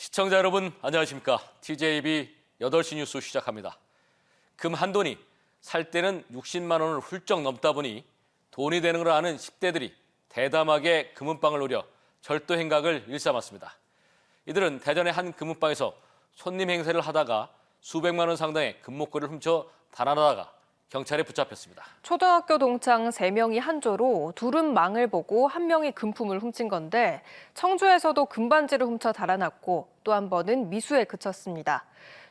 시청자 여러분 안녕하십니까. TJB 8시 뉴스 시작합니다. 금 한 돈이 살 때는 60만 원을 훌쩍 넘다 보니 돈이 되는 걸 아는 10대들이 대담하게 금은방을 노려 절도 행각을 일삼았습니다. 이들은 대전의 한 금은방에서 손님 행세를 하다가 수백만 원 상당의 금목걸이를 훔쳐 달아나다가 경찰에 붙잡혔습니다. 초등학교 동창 3명이 한 조로 둘은 망을 보고 한 명이 금품을 훔친 건데 청주에서도 금반지를 훔쳐 달아났고 또 한 번은 미수에 그쳤습니다.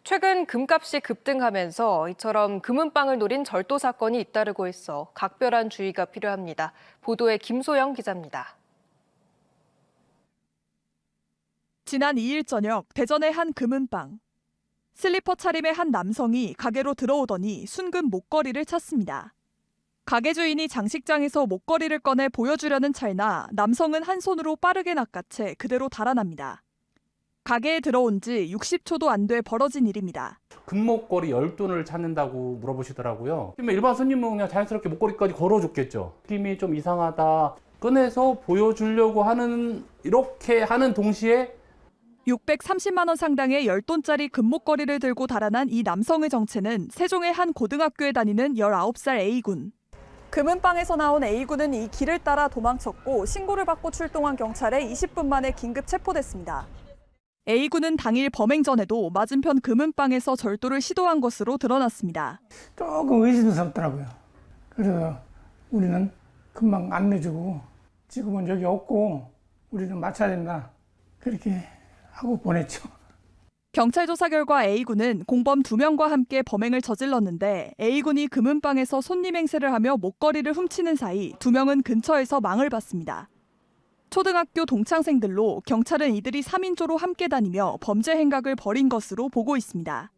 최근 금값이 급등하면서 이처럼 금은방을 노린 절도 사건이 잇따르고 있어 각별한 주의가 필요합니다. 보도에 김소영 기자입니다. 지난 2일 저녁 대전의 한 금은방. 슬리퍼 차림의 한 남성이 가게로 들어오더니 순금 목걸이를 찾습니다. 가게 주인이 장식장에서 목걸이를 꺼내 보여주려는 찰나 남성은 한 손으로 빠르게 낚아채 그대로 달아납니다. 가게에 들어온 지 60초도 안 돼 벌어진 일입니다. 금목걸이 10돈을 찾는다고 물어보시더라고요. 일반 손님은 그냥 자연스럽게 목걸이까지 걸어줬겠죠. 느낌이 좀 이상하다. 꺼내서 보여주려고 하는, 이렇게 하는 동시에 630만 원 상당의 10돈짜리 금목걸이를 들고 달아난 이 남성의 정체는 세종의 한 고등학교에 다니는 19살 A군. 금은방에서 나온 A군은 이 길을 따라 도망쳤고 신고를 받고 출동한 경찰에 20분 만에 긴급 체포됐습니다. A군은 당일 범행 전에도 맞은편 금은방에서 절도를 시도한 것으로 드러났습니다. 조금 의심스럽더라고요. 그래서 우리는 금방 안 내주고 지금은 여기 없고 우리는 맞춰야 된다. 그렇게 하고 보냈죠. 경찰 조사 결과 A군은 공범 2명과 함께 범행을 저질렀는데 A군이 금은방에서 손님 행세를 하며 목걸이를 훔치는 사이 2명은 근처에서 망을 봤습니다. 초등학교 동창생들로 경찰은 이들이 3인조로 함께 다니며 범죄 행각을 벌인 것으로 보고 있습니다.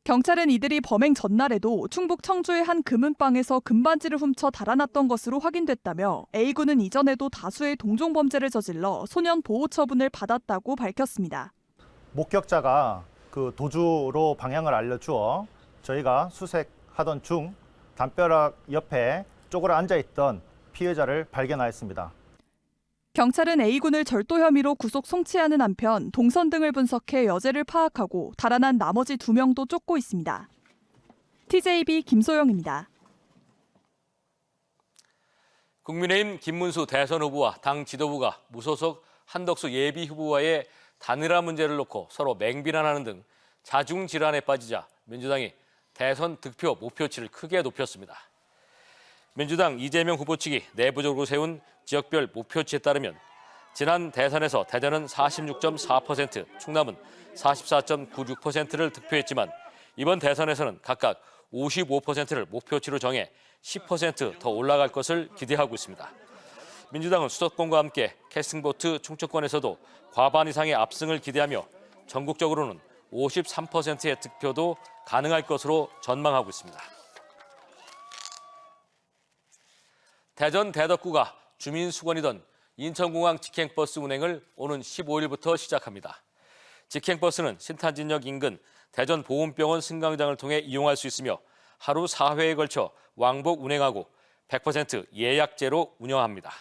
경찰은 이들이 범행 전날에도 충북 청주의 한 금은방에서 금반지를 훔쳐 달아났던 것으로 확인됐다며 A군은 이전에도 다수의 동종범죄를 저질러 소년 보호 처분을 받았다고 밝혔습니다. 목격자가 그 도주로 방향을 알려주어 저희가 수색하던 중 담벼락 옆에 쪼그려 앉아있던 피해자를 발견하였습니다. 경찰은 A군을 절도 혐의로 구속 송치하는 한편 동선 등을 분석해 여죄를 파악하고 달아난 나머지 2명도 쫓고 있습니다. TJB 김소영입니다. 국민의힘 김문수 대선 후보와 당 지도부가 무소속 한덕수 예비 후보와의 단일화 문제를 놓고 서로 맹비난하는 등 자중 질환에 빠지자 민주당이 대선 득표 목표치를 크게 높였습니다. 민주당 이재명 후보 측이 내부적으로 세운 지역별 목표치에 따르면 지난 대선에서 대전은 46.4%, 충남은 44.96%를 득표했지만 이번 대선에서는 각각 55%를 목표치로 정해 10% 더 올라갈 것을 기대하고 있습니다. 민주당은 수도권과 함께 캐스팅보트 충청권에서도 과반 이상의 압승을 기대하며 전국적으로는 53%의 득표도 가능할 것으로 전망하고 있습니다. 대전 대덕구가 주민수건이던 인천공항 직행버스 운행을 오는 15일부터 시작합니다. 직행버스는 신탄진역 인근 대전보훈병원 승강장을 통해 이용할 수 있으며 하루 4회에 걸쳐 왕복 운행하고 100% 예약제로 운영합니다.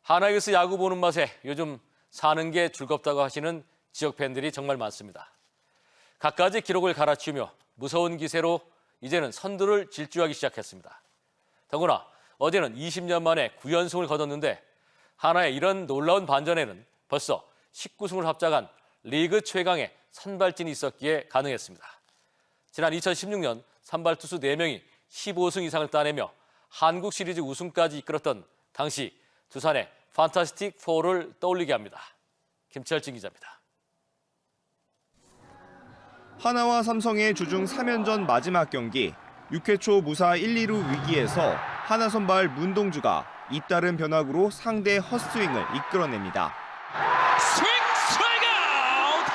하나이글스 야구 보는 맛에 요즘 사는 게 즐겁다고 하시는 지역 팬들이 정말 많습니다. 갖가지 기록을 갈아치우며 무서운 기세로 이제는 선두를 질주하기 시작했습니다. 더구나 어제는 20년 만에 9연승을 거뒀는데 하나의 이런 놀라운 반전에는 벌써 19승을 합작한 리그 최강의 선발진이 있었기에 가능했습니다. 지난 2016년 선발 투수 4명이 15승 이상을 따내며 한국 시리즈 우승까지 이끌었던 당시 두산의 판타스틱 4를 떠올리게 합니다. 김철진 기자입니다. 하나와 삼성의 주중 3연전 마지막 경기, 6회 초 무사 1, 2루 위기에서 하나 선발 문동주가 잇따른 변화구로 상대 헛스윙을 이끌어냅니다. 스윙 스트라이크 아웃!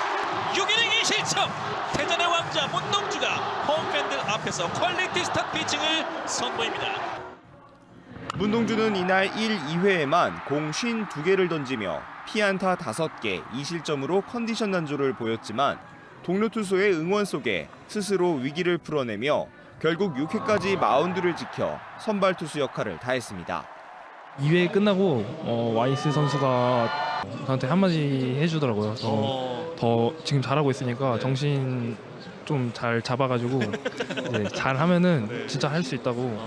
6이닝 2실점! 대전의 왕자 문동주가 홈팬들 앞에서 퀄리티 스타 피칭을 선보입니다. 문동주는 이날 1, 2회에만 공 52개를 던지며 피안타 5개, 2실점으로 컨디션 난조를 보였지만 동료 투수의 응원 속에 스스로 위기를 풀어내며 결국 6회까지 마운드를 지켜 선발 투수 역할을 다했습니다. 2회 끝나고 와이스 선수가 저한테 한마디 해주더라고요. 더 지금 잘하고 있으니까 정신 좀 잘 잡아가지고 잘하면은 진짜 할 수 있다고.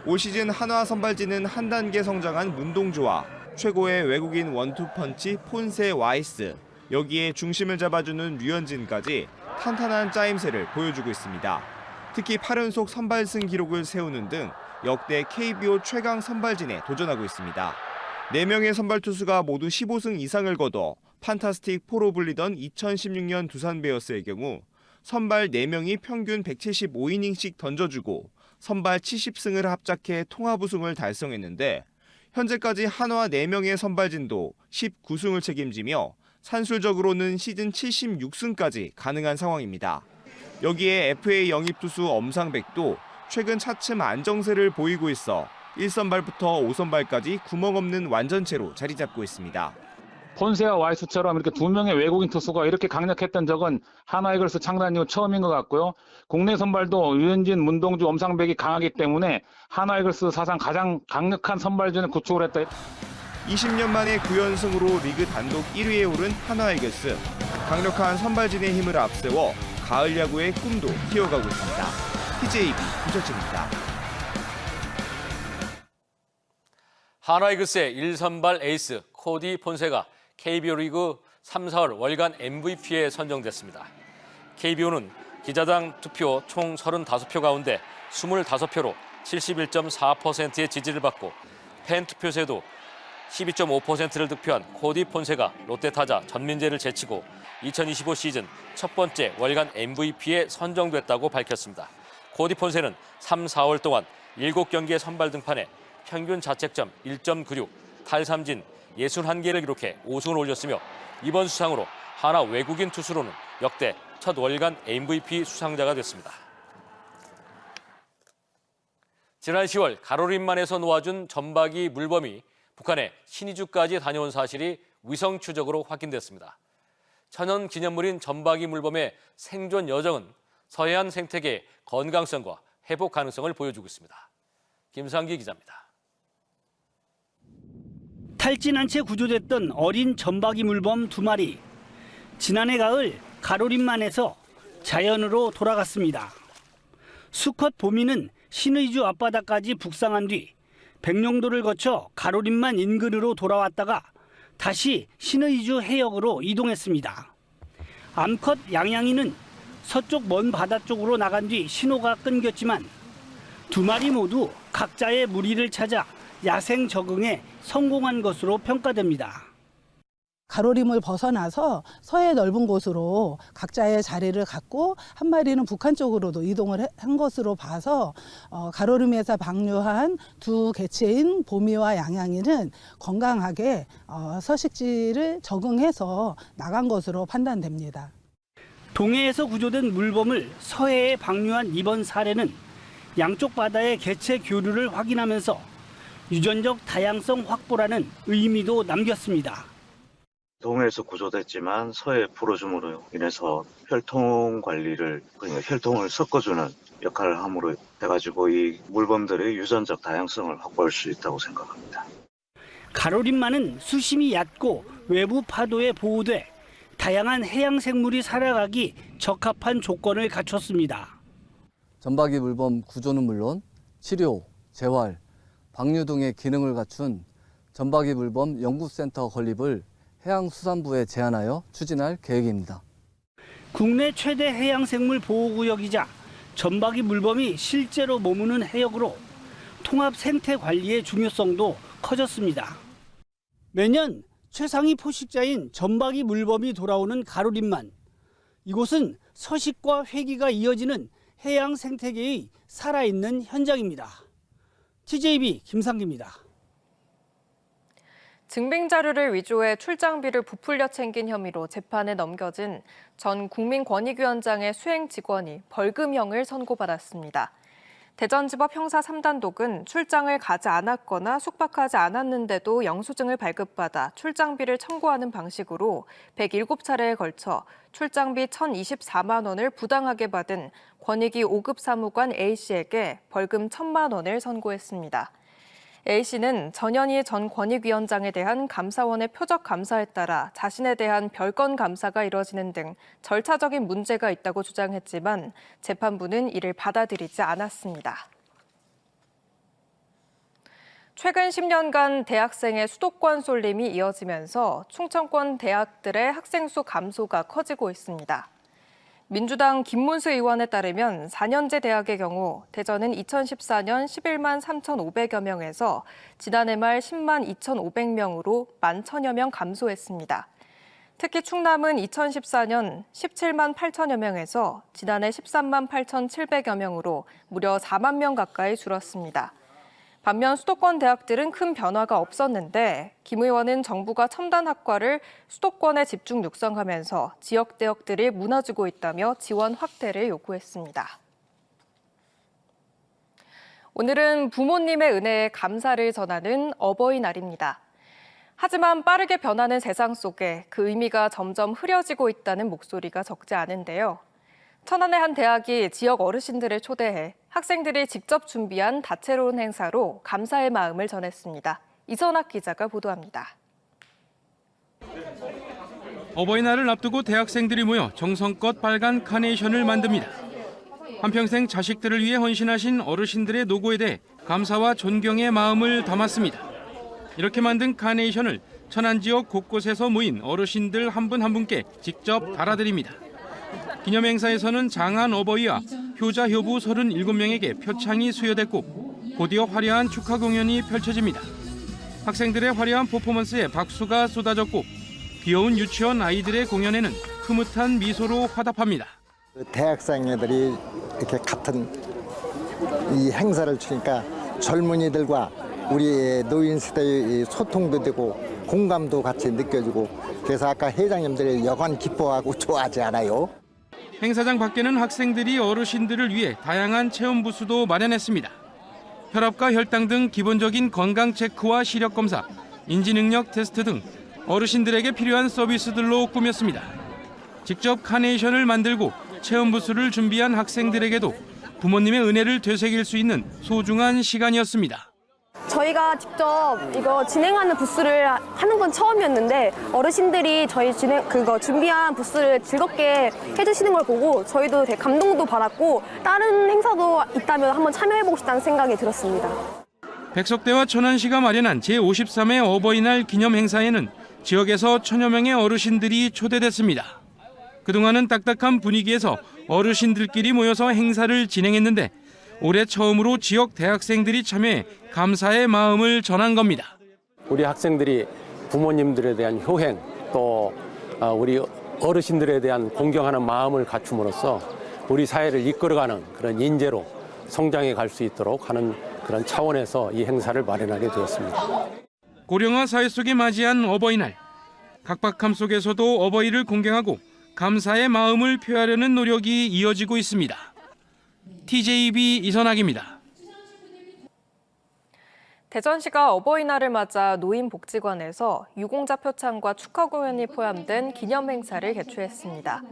올 시즌 한화 선발진은 한 단계 성장한 문동주와 최고의 외국인 원투펀치 폰세 와이스, 여기에 중심을 잡아주는 류현진까지 탄탄한 짜임새를 보여주고 있습니다. 특히 8연속 선발승 기록을 세우는 등 역대 KBO 최강 선발진에 도전하고 있습니다. 4명의 선발 투수가 모두 15승 이상을 거둬 판타스틱 4로 불리던 2016년 두산 베어스의 경우 선발 4명이 평균 175이닝씩 던져주고 선발 70승을 합작해 통합 우승을 달성했는데, 현재까지 한화 4명의 선발진도 19승을 책임지며 산술적으로는 시즌 76승까지 가능한 상황입니다. 여기에 FA 영입 투수 엄상백도 최근 차츰 안정세를 보이고 있어 1선발부터 5선발까지 구멍 없는 완전체로 자리 잡고 있습니다. 폰세와 와이스처럼 이렇게 2명의 외국인 투수가 이렇게 강력했던 적은 한화 이글스 창단 이후 처음인 것 같고요. 국내 선발도 류현진, 문동주, 엄상백이 강하기 때문에 한화 이글스 사상 가장 강력한 선발진을 구축을 했다. 20년 만에 9연승으로 리그 단독 1위에 오른 한화 이글스. 강력한 선발진의 힘을 앞세워 가을 야구의 꿈도 키워가고 있습니다. TJB 구철진입니다. 한화 이글스의 1선발 에이스 코디 폰세가 KBO 리그 3, 4월 월간 MVP에 선정됐습니다. KBO는 기자당 투표 총 35표 가운데 25표로 71.4%의 지지를 받고 팬 투표세도 12.5%를 득표한 코디 폰세가 롯데 타자 전민재를 제치고 2025 시즌 첫 번째 월간 MVP에 선정됐다고 밝혔습니다. 코디 폰세는 3, 4월 동안 7경기의 선발 등판에 평균 자책점 1.96, 탈삼진 61개를 기록해 5승을 올렸으며 이번 수상으로 한화 외국인 투수로는 역대 첫 월간 MVP 수상자가 됐습니다. 지난 10월 가로림만에서 놓아준 점박이 물범이 북한의 신의주까지 다녀온 사실이 위성 추적으로 확인됐습니다. 천연 기념물인 점박이 물범의 생존 여정은 서해안 생태계의 건강성과 회복 가능성을 보여주고 있습니다. 김상기 기자입니다. 탈진한 채 구조됐던 어린 점박이 물범 2마리. 지난해 가을 가로림만에서 자연으로 돌아갔습니다. 수컷 보미는 신의주 앞바다까지 북상한 뒤 백령도를 거쳐 가로림만 인근으로 돌아왔다가 다시 신의주 해역으로 이동했습니다. 암컷 양양이는 서쪽 먼 바다 쪽으로 나간 뒤 신호가 끊겼지만 2마리 모두 각자의 무리를 찾아 야생 적응에 성공한 것으로 평가됩니다. 가로림을 벗어나서 서해 넓은 곳으로 각자의 자리를 갖고 한 마리는 북한 쪽으로도 이동을 한 것으로 봐서 가로림에서 방류한 2 개체인 보미와 양양이는 건강하게 서식지를 적응해서 나간 것으로 판단됩니다. 동해에서 구조된 물범을 서해에 방류한 이번 사례는 양쪽 바다의 개체 교류를 확인하면서 유전적 다양성 확보라는 의미도 남겼습니다. 동해에서 구조됐지만 서해 풀어줌으로 인해서 혈통 관리를, 그러니까 혈통을 섞어주는 역할을 함으로 해가지고 이 물범들의 유전적 다양성을 확보할 수 있다고 생각합니다. 가로림만은 수심이 얕고 외부 파도에 보호돼 다양한 해양 생물이 살아가기 적합한 조건을 갖췄습니다. 점박이 물범 구조는 물론 치료, 재활, 방류 등의 기능을 갖춘 점박이 물범 연구센터 건립을 해양수산부에 제안하여 추진할 계획입니다. 국내 최대 해양생물 보호구역이자 점박이 물범이 실제로 머무는 해역으로 통합 생태 관리의 중요성도 커졌습니다. 매년 최상위 포식자인 점박이 물범이 돌아오는 가로림만. 이곳은 서식과 회귀가 이어지는 해양 생태계의 살아있는 현장입니다. TJB 김상기입니다. 증빙 자료를 위조해 출장비를 부풀려 챙긴 혐의로 재판에 넘겨진 전 국민권익위원장의 수행 직원이 벌금형을 선고받았습니다. 대전지법 형사 3단독은 출장을 가지 않았거나 숙박하지 않았는데도 영수증을 발급받아 출장비를 청구하는 방식으로 107차례에 걸쳐 출장비 1,024만 원을 부당하게 받은 권익위 5급 사무관 A씨에게 벌금 1,000만 원을 선고했습니다. A씨는 전현희 전 권익위원장에 대한 감사원의 표적 감사에 따라 자신에 대한 별건 감사가 이뤄지는 등 절차적인 문제가 있다고 주장했지만 재판부는 이를 받아들이지 않았습니다. 최근 10년간 대학생의 수도권 쏠림이 이어지면서 충청권 대학들의 학생 수 감소가 커지고 있습니다. 민주당 김문수 의원에 따르면 4년제 대학의 경우 대전은 2014년 11만 3,500여 명에서 지난해 말 10만 2,500명으로 11,000여 명 감소했습니다. 특히 충남은 2014년 17만 8천여 명에서 지난해 13만 8,700여 명으로 무려 4만 명 가까이 줄었습니다. 반면 수도권 대학들은 큰 변화가 없었는데 김 의원은 정부가 첨단 학과를 수도권에 집중 육성하면서 지역 대학들이 무너지고 있다며 지원 확대를 요구했습니다. 오늘은 부모님의 은혜에 감사를 전하는 어버이날입니다. 하지만 빠르게 변하는 세상 속에 그 의미가 점점 흐려지고 있다는 목소리가 적지 않은데요. 천안의 한 대학이 지역 어르신들을 초대해 학생들이 직접 준비한 다채로운 행사로 감사의 마음을 전했습니다. 이선학 기자가 보도합니다. 어버이날을 앞두고 대학생들이 모여 정성껏 빨간 카네이션을 만듭니다. 한평생 자식들을 위해 헌신하신 어르신들의 노고에 대해 감사와 존경의 마음을 담았습니다. 이렇게 만든 카네이션을 천안 지역 곳곳에서 모인 어르신들 한 분 한 분께 직접 달아드립니다. 기념 행사에서는 장한 어버이와 효자 효부 37명에게 표창이 수여됐고 곧이어 화려한 축하 공연이 펼쳐집니다. 학생들의 화려한 퍼포먼스에 박수가 쏟아졌고 귀여운 유치원 아이들의 공연에는 흐뭇한 미소로 화답합니다. 대학생들이 이렇게 같은 이 행사를 치니까 젊은이들과 우리 노인 세대의 소통도 되고 공감도 같이 느껴지고 그래서 아까 회장님들이 여간 기뻐하고 좋아하지 않아요? 행사장 밖에는 학생들이 어르신들을 위해 다양한 체험 부스도 마련했습니다. 혈압과 혈당 등 기본적인 건강 체크와 시력 검사, 인지 능력 테스트 등 어르신들에게 필요한 서비스들로 꾸몄습니다. 직접 카네이션을 만들고 체험 부스를 준비한 학생들에게도 부모님의 은혜를 되새길 수 있는 소중한 시간이었습니다. 저희가 직접 이거 진행하는 부스를 하는 건 처음이었는데 어르신들이 저희 준비한 부스를 즐겁게 해주시는 걸 보고 저희도 되게 감동도 받았고 다른 행사도 있다면 한번 참여해보고 싶다는 생각이 들었습니다. 백석대와 천안시가 마련한 제53회 어버이날 기념 행사에는 지역에서 1000여 명의 어르신들이 초대됐습니다. 그동안은 딱딱한 분위기에서 어르신들끼리 모여서 행사를 진행했는데 올해 처음으로 지역 대학생들이 참여해 감사의 마음을 전한 겁니다. 우리 학생들이 부모님들에 대한 효행 또 우리 어르신들에 대한 공경하는 마음을 갖춤으로써 우리 사회를 이끌어가는 그런 인재로 성장해 갈 수 있도록 하는 그런 차원에서 이 행사를 마련하게 되었습니다. 고령화 사회 속에 맞이한 어버이날. 각박함 속에서도 어버이를 공경하고 감사의 마음을 표하려는 노력이 이어지고 있습니다. TJB 이선학입니다. 대전시가 어버이날을 맞아 노인복지관에서 유공자 표창과 축하 공연이 포함된 기념 행사를 개최했습니다.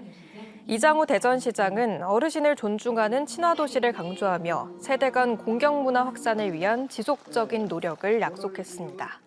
이장우 대전시장은 어르신을 존중하는 친화도시를 강조하며 세대 간 공경 문화 확산을 위한 지속적인 노력을 약속했습니다.